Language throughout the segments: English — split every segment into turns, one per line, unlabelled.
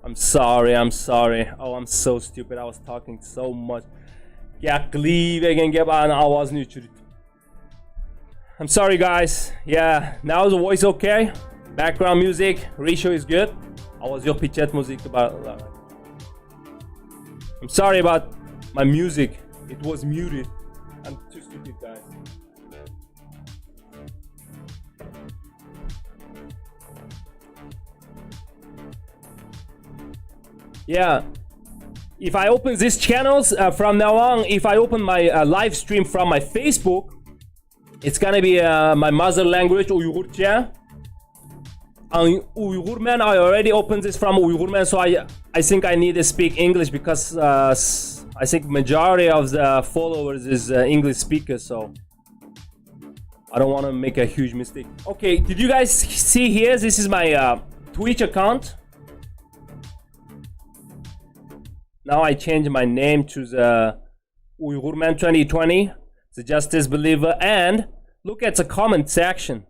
I'm sorry. Oh, I'm so stupid. I was talking so much. I'm sorry, guys. Yeah, now the voice okay? Background music, ratio is good. I was your pichet music about. I'm sorry about my music. It was muted. I'm too stupid, guys. Yeah, if I open these channels from now on, if I open my live stream from my Facebook, it's gonna be my mother language, Uyghurcha. On Uyghur Man, I already opened this from Uyghur Man, so I think I need to speak English because I think majority of the followers is English speakers, so I don't want to make a huge mistake. Okay, did you guys see here? This is my Twitch account. Now I changed my name to the Uyghur Man 2020, the Justice Believer, and look at the comment section.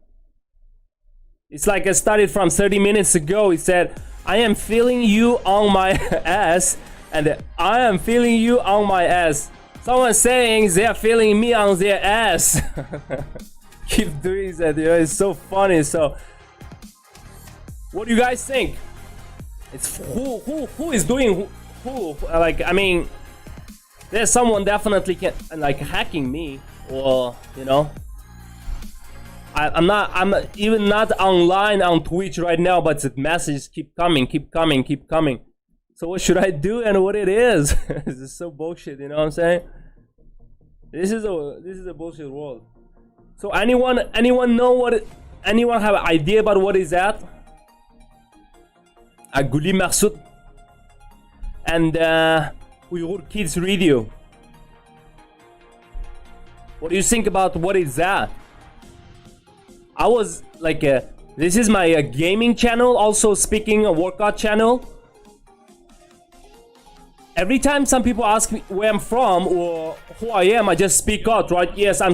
It's like I started from 30 minutes ago. It said, I am feeling you on my ass, and I am feeling you on my ass. Someone saying they are feeling me on their ass. Keep doing that, you know, it's so funny. So, what do you guys think? It's who is doing who? Like, I mean, there's someone definitely like hacking me, or you know. I'm even not online on Twitch right now, but the messages keep coming. So what should I do and what it is? This is so bullshit, you know what I'm saying? This is a bullshit world. So anyone know what? Anyone have an idea about what is that? Guli Marsud and Uyghur Kids Radio. What do you think about what is that? I was like, this is my gaming channel, also speaking a workout channel. Every time some people ask me where I'm from or who I am, I just speak out, right? Yes, I'll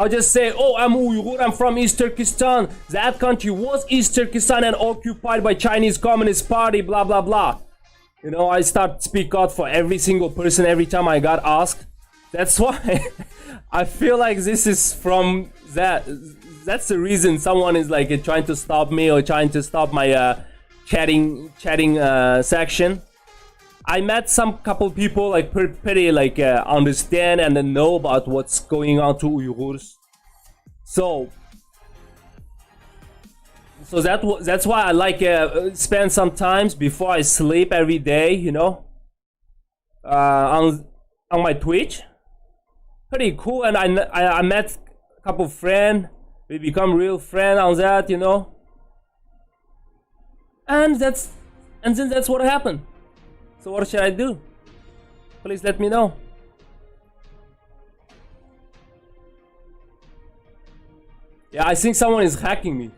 just say, oh, I'm Uyghur, I'm from East Turkestan. That country was East Turkestan and occupied by Chinese Communist Party, blah, blah, blah. You know, I start speak out for every single person every time I got asked. That's why I feel like this is from that. That's the reason someone is like trying to stop me or trying to stop my chatting section. I met some couple people like pretty like understand and then know about what's going on to Uyghurs. So that's why I like spend some times before I sleep every day, you know, on my Twitch. Pretty cool, and I met a couple friends. We become real friends on that, you know. And then that's what happened. So what should I do? Please let me know. Yeah, I think someone is hacking me.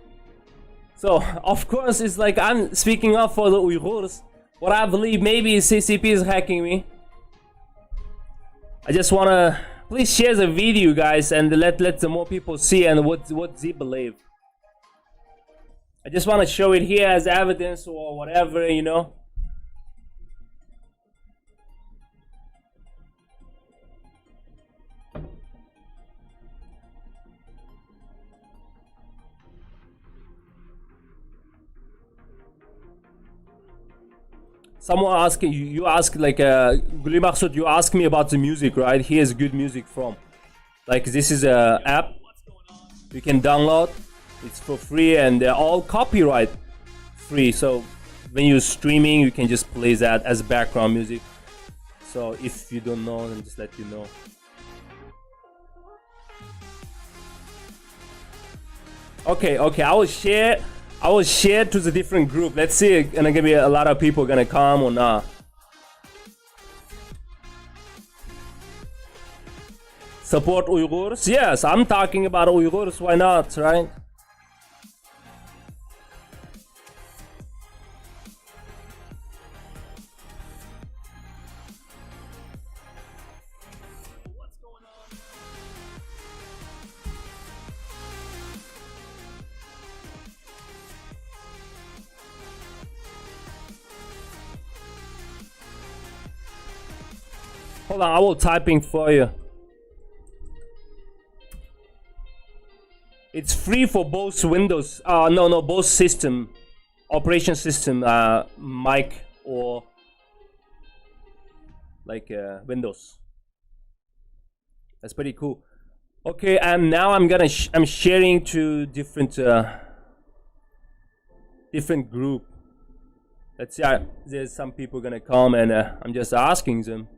So of course it's like I'm speaking up for the Uyghurs. What I believe maybe CCP is hacking me. I just wanna please share the video, guys, and let some more people see and what they believe. I just want to show it here as evidence or whatever, you know. Someone asked you ask like Guli Maksud, you ask me about the music, right? Here's good music from. Like this is a app you can download. It's for free and they're all copyright free. So when you're streaming, you can just play that as background music. So if you don't know, then just let you know. Okay, I will share to the different group. Let's see, gonna be a lot of people gonna come or not. Support Uyghurs? Yes, I'm talking about Uyghurs. Why not, right? Hold on, I will typing for you. It's free for both Windows. No, both system, operation system, Mac or like Windows. That's pretty cool. Okay, and now I'm sharing to different group. Let's see. There's some people gonna come, and I'm just asking them.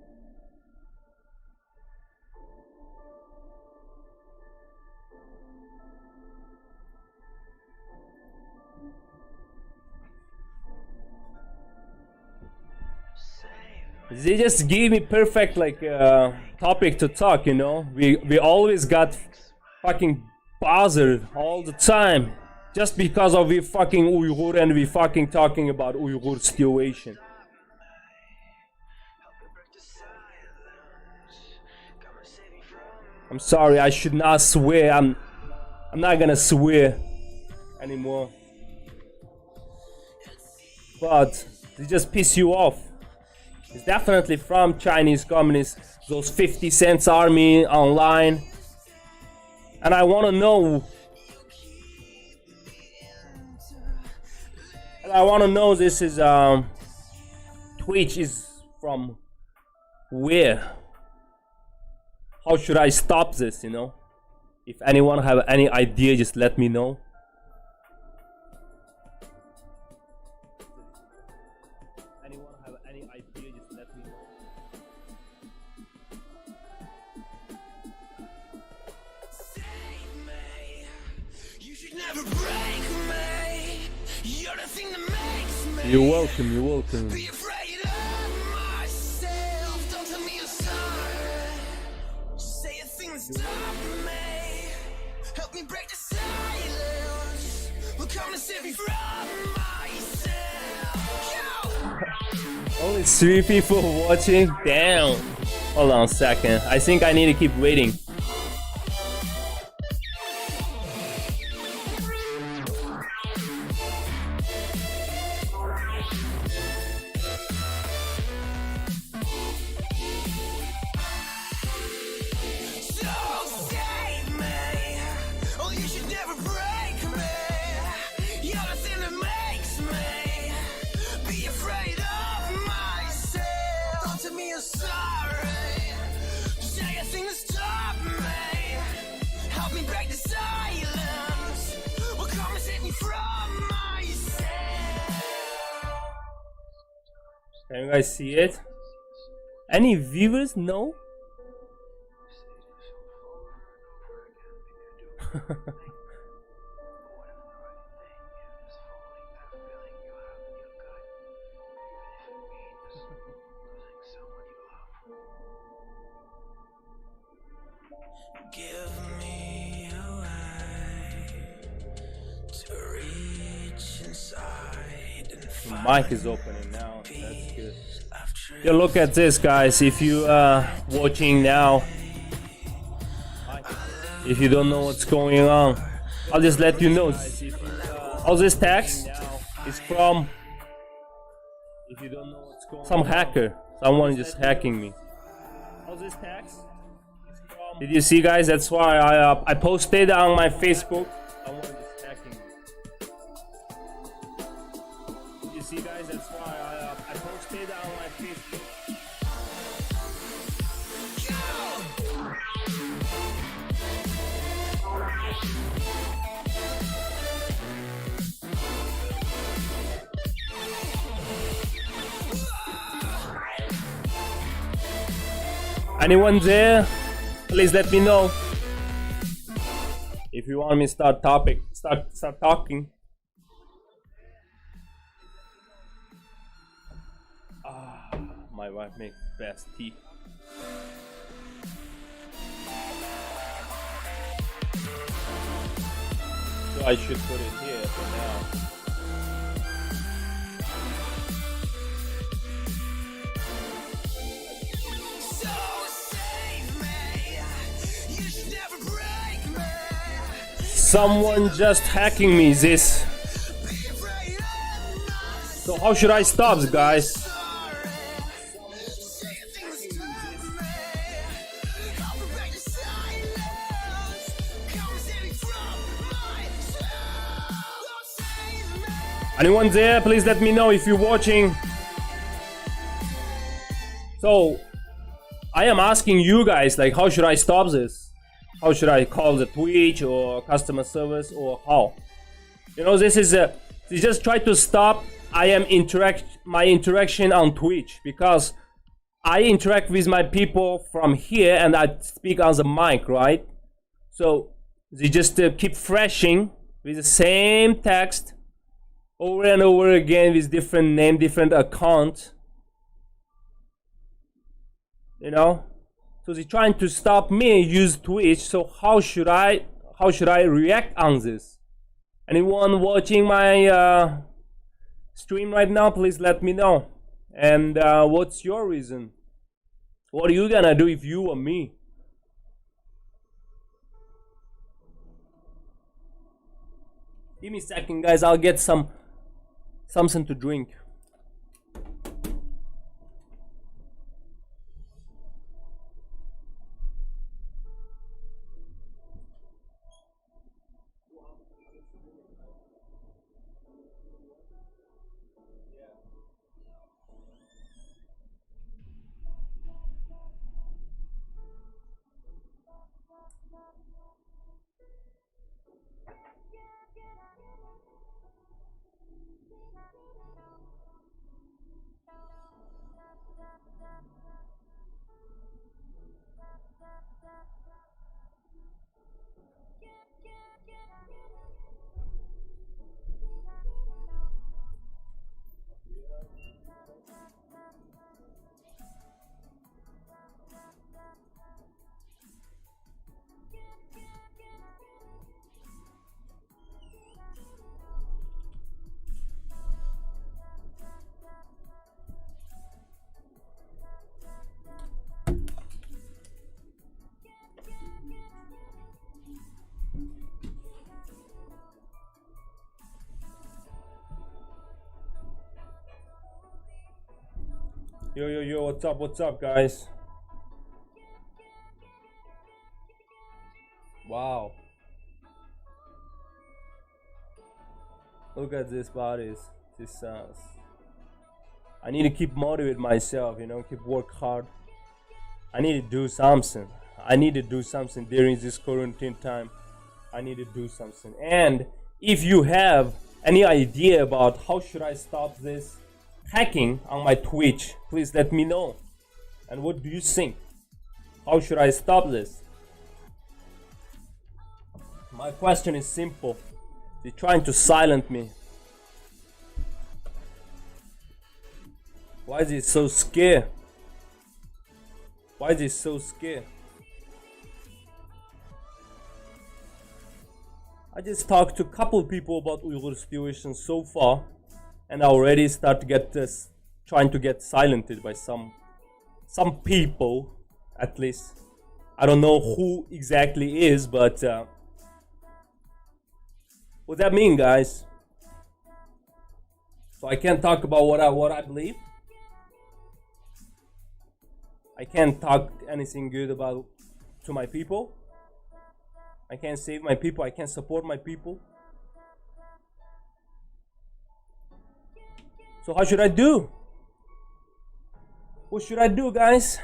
They just gave me perfect like topic to talk, you know. We always got fucking bothered all the time just because of we fucking Uyghur and we fucking talking about Uyghur situation. I'm sorry, I should not swear. I'm not gonna swear anymore. But they just piss you off. It's definitely from Chinese communists, those 50 cents army online. And I want to know. This is Twitch is from where? How should I stop this, you know? If anyone have any idea, just let me know. You're welcome, you're welcome. Be afraid of myself. Don't tell me you're sorry. Say a thing that stop me. Help me break the silence. Will come to save me from myself. Only 3 people watching? Damn. Hold on a second. I think I need to keep waiting. Can you guys see it? Any viewers? No? Give me a way to reach inside and find. The mic is opening now. That's good. Yeah, look at this, guys. If you are watching now, if you don't know what's going on, I'll just let you know. All this text is from, if you don't know what's going on, some hacker. Someone just hacking me. All this text. Did you see, guys? That's why I posted on my Facebook. Someone just hacking me. Did you see, guys? That's why I posted on my Facebook. Anyone there? Please let me know if you want me to start talking. My wife makes best tea. So I should put it here for now. Someone just hacking me this. So how should I stop, guys? Anyone there? Please let me know if you're watching. So I am asking you guys, like, how should I stop this? How should I call the Twitch or customer service, or how? You know, this is a, they just try to stop my interaction on Twitch, because I interact with my people from here and I speak on the mic, right? So they just keep freshing with the same text over and over again with different name, different account. You know, so they're trying to stop me use Twitch. So how should I react on this? Anyone watching my stream right now, please let me know. And what's your reason? What are you gonna do if you were me? Give me a second, guys. I'll get something to drink. Yo, what's up, guys? Wow. Look at these bodies. This I need to keep motivate myself, you know, keep work hard. I need to do something. I need to do something during this quarantine time. I need to do something. And if you have any idea about how should I stop this hacking on my Twitch, please let me know. And what do you think? How should I stop this? My question is simple. They're trying to silence me. Why is it so scared? Why is it so scared? I just talked to a couple people about Uyghur situation so far, and I already start to get this, trying to get silenced by some people, at least. I don't know who exactly is, but what that mean, guys? So I can't talk about what I believe. I can't talk anything good about to my people. I can't save my people. I can't support my people. So how should I do? What should I do, guys?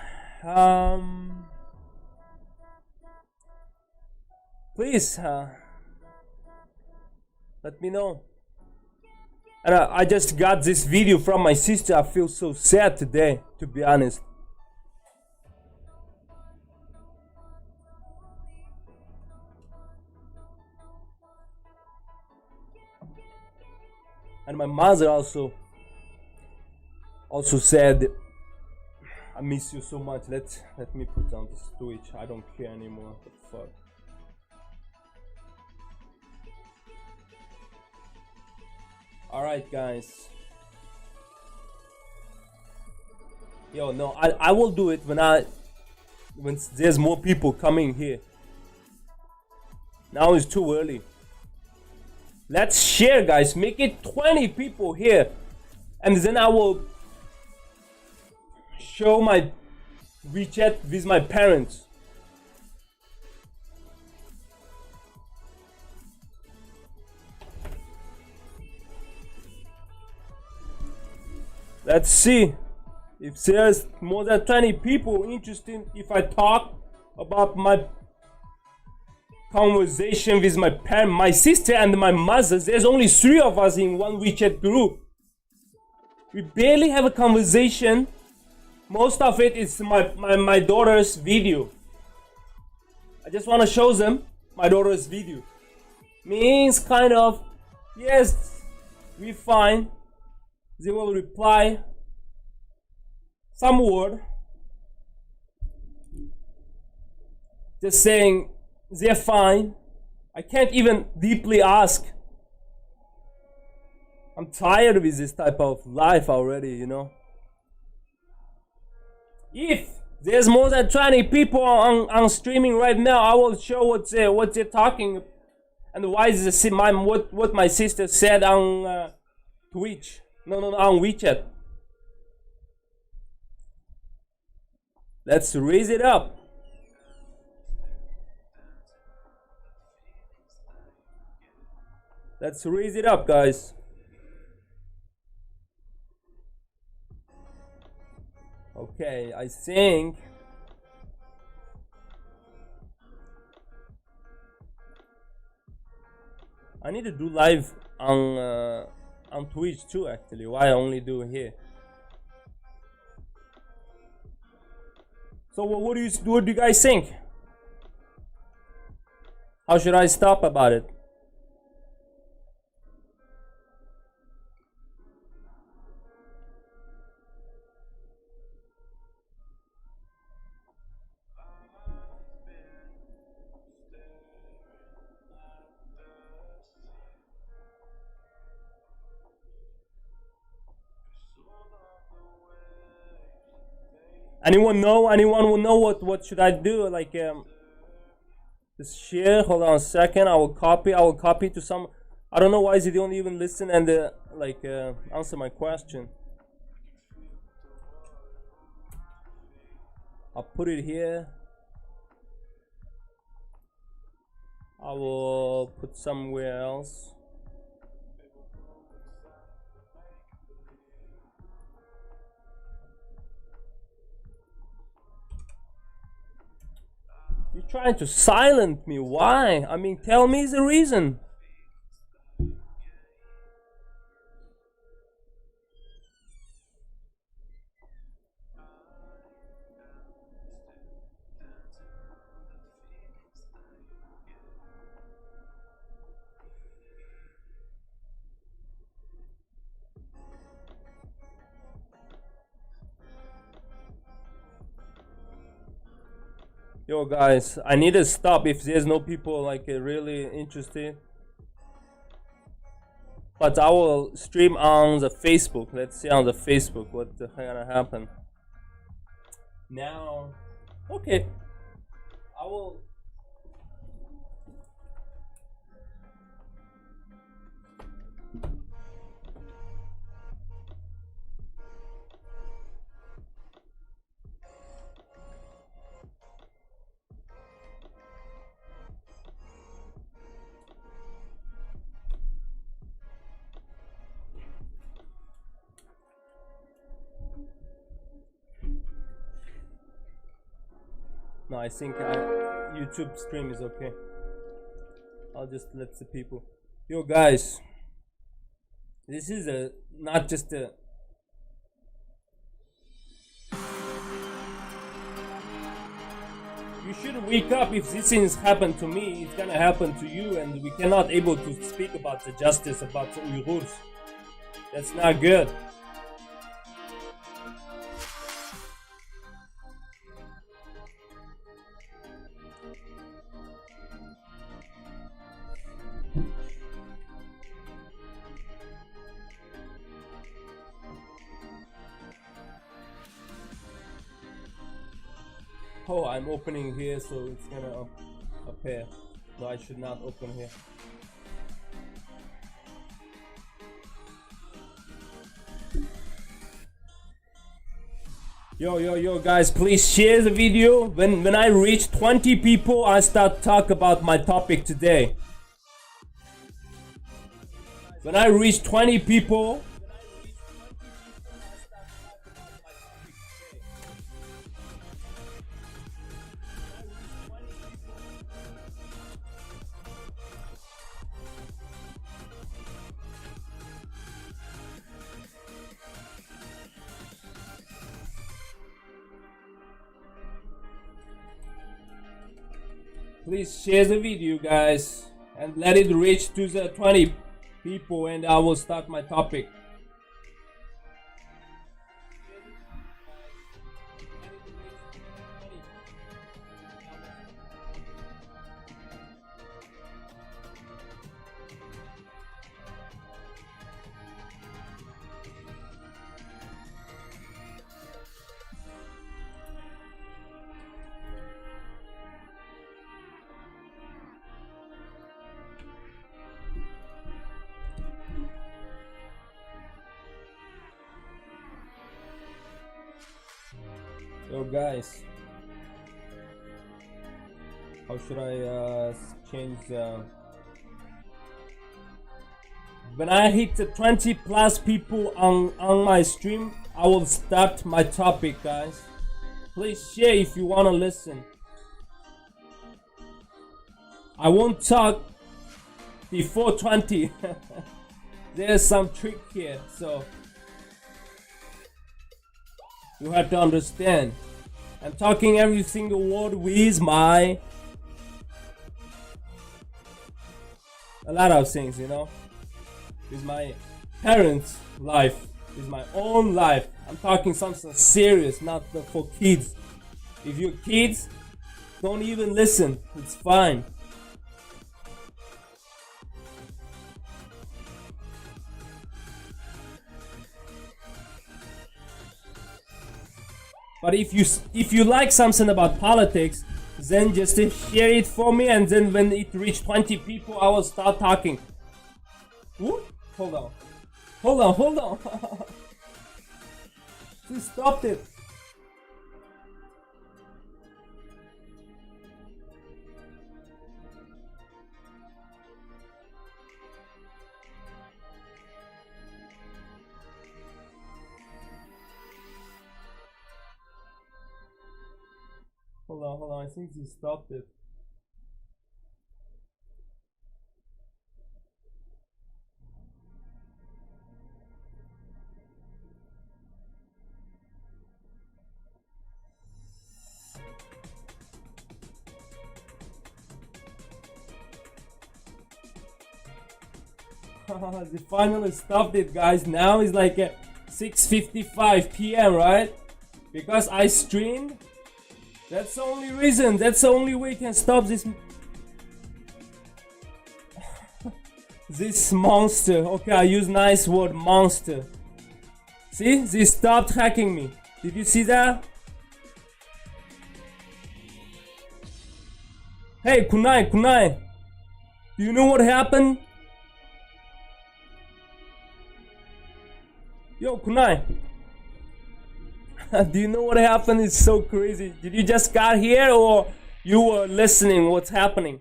Please let me know. And I just got this video from my sister. I feel so sad today, to be honest. And my mother also said, I miss you so much. Let me put down this Twitch. I don't care anymore. What the fuck? Alright, guys. Yo, no, I will do it when there's more people coming here. Now it's too early. Let's share, guys. Make it 20 people here, and then I will show my WeChat with my parents. Let's see if there's more than 20 people interested if I talk about my conversation with my parent, my sister and my mother. There's only 3 of us in one WeChat group. We barely have a conversation. Most of it is my daughter's video. I just want to show them my daughter's video. Means kind of, yes, we fine. They will reply some word just saying they're fine. I can't even deeply ask. I'm tired with this type of life already, you know. If there's more than 20 people on streaming right now, I will show what they're talking and why is what my sister said on Twitch. No, on WeChat. Let's raise it up. Let's raise it up, guys. Okay, I think I need to do live on Twitch too. Actually, why I only do it here? So what do you guys think? How should I stop about it? Anyone know? Anyone will know what should I do? Like just share. Hold on a second. I will copy to some. I don't know why they don't even listen and answer my question. I'll put it here. I will put somewhere else. You're trying to silence me. Why? I mean, tell me the reason. Yo guys, I need to stop if there's no people really interested. But I will stream on the Facebook. Let's see on the Facebook what the heck gonna happen. Now, okay, I will. No, I think YouTube stream is okay. I'll just let the people. Yo guys, this is not just a. You should wake up. If these things happen to me, it's gonna happen to you, and we cannot able to speak about the justice about the Uyghurs. That's not good. Oh, I'm opening here, so it's gonna appear. No, I should not open here. Yo, guys, please share the video. When I reach 20 people, I start talk about my topic today. When I reach 20 people, please share the video, guys, and let it reach to the 20 people, and I will start my topic. Yo guys, how should I change when I hit the 20 plus people on my stream, I will start my topic, guys. Please share if you want to listen. I won't talk before 20. There's some trick here, so you have to understand. I'm talking every single word with a lot of things, you know, with my parents' life, with my own life. I'm talking something serious, not for kids. If you're kids, don't even listen. It's fine. But if you like something about politics, then just share it for me, and then when it reach 20 people, I will start talking. Whoop. Hold on. She stopped it. Hold on, I think he stopped it. They finally stopped it, guys. Now it's like 6:55 p.m. right? Because I streamed. That's the only reason. That's the only way you can stop this this monster. Okay, I use nice word, monster. See, they stopped hacking me. Did you see that? Hey, Kunai, do you know what happened? Yo, Kunai. Do you know what happened? It's so crazy. Did you just got here, or you were listening what's happening?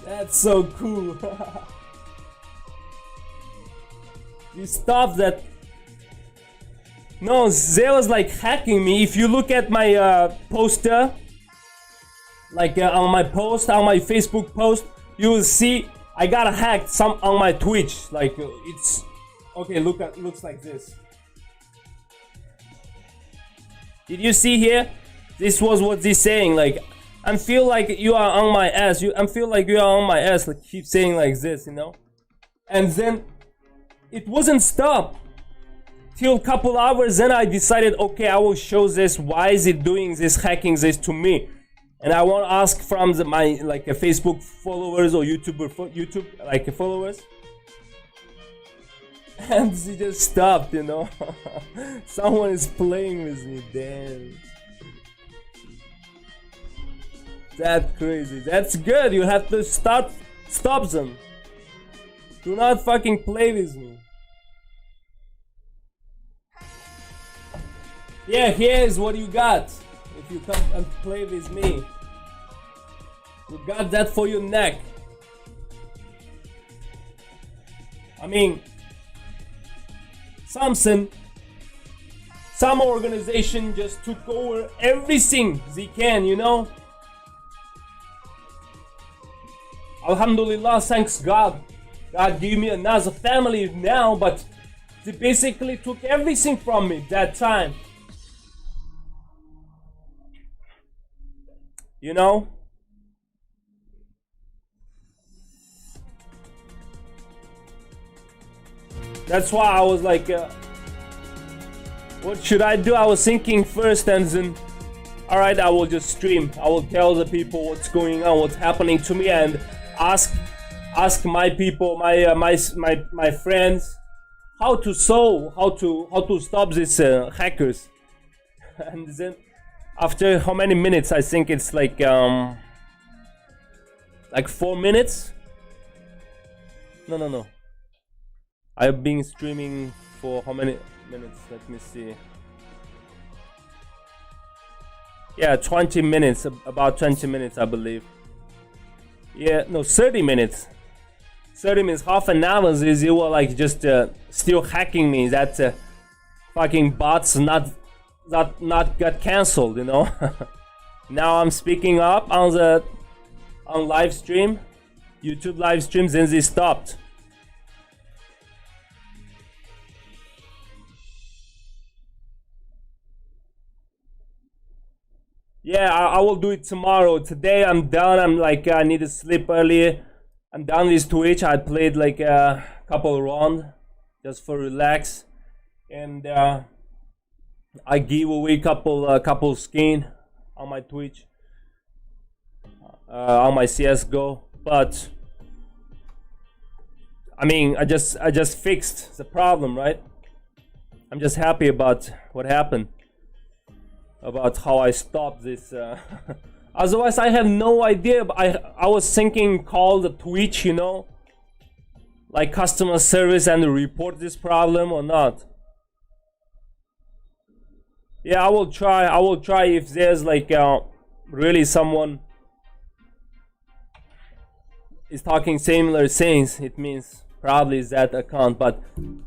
That's so cool. You stopped that. No, they was like hacking me. If you look at my poster, like on my post, on my Facebook post, you will see I got hacked some on my Twitch. Like it's okay. Looks like this. Did you see here? This was what they're saying. Like I feel like you are on my ass. I feel like you are on my ass. Like keep saying like this, you know. And then it wasn't stopped till a couple hours. Then I decided, okay, I will show this. Why is it doing this, hacking this to me? And I want to ask from my like Facebook followers or YouTube like followers, and they just stopped, you know. Someone is playing with me, damn. That's crazy. That's good. You have to stop them. Do not fucking play with me. Yeah, here's what you got. If you come and play with me, you got that for your neck. I mean, some organization just took over everything they can, you know. Alhamdulillah, thanks God. God gave me another family now, but they basically took everything from me that time. you know. That's why I was like, what should I do? I was thinking first, and then, all right, I will just stream. I will tell the people what's going on, what's happening to me, and ask my people, my friends, how to stop these hackers. And then after how many minutes? I think it's like 4 minutes. No. I've been streaming for how many minutes? Let me see. Yeah, 20 minutes, about 20 minutes, I believe. Yeah, no, 30 minutes. 30 minutes, half an hour is you were like just still hacking me. That fucking bots not got cancelled, you know. Now I'm speaking up on live stream, YouTube live streams, then they stopped. Yeah, I will do it tomorrow. Today I'm done. I'm like, I need to sleep early. I'm done with Twitch. I played like a couple rounds just for relax, and I give away couple skin on my Twitch, on my CS:GO. But I mean, I just fixed the problem, right? I'm just happy about what happened, about how I stopped this. Otherwise, I have no idea. I was thinking call the Twitch, you know, like customer service, and report this problem or not. Yeah, I will try if there's like really someone is talking similar things. It means probably is that account. But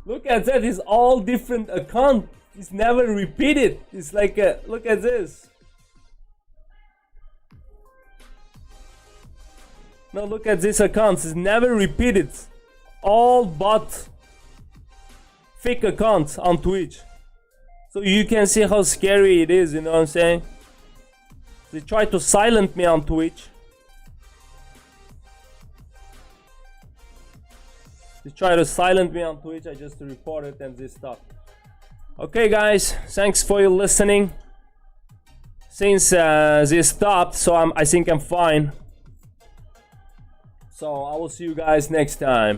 look at that, it's all different account. It's never repeated. It's like look at this. Now look at this account. It's never repeated. All bot fake accounts on Twitch. So you can see how scary it is, you know what I'm saying? They try to silence me on Twitch. They try to silence me on Twitch. I just reported and they stopped. Okay guys, thanks for your listening. Since they stopped, so I think I'm fine. So I will see you guys next time.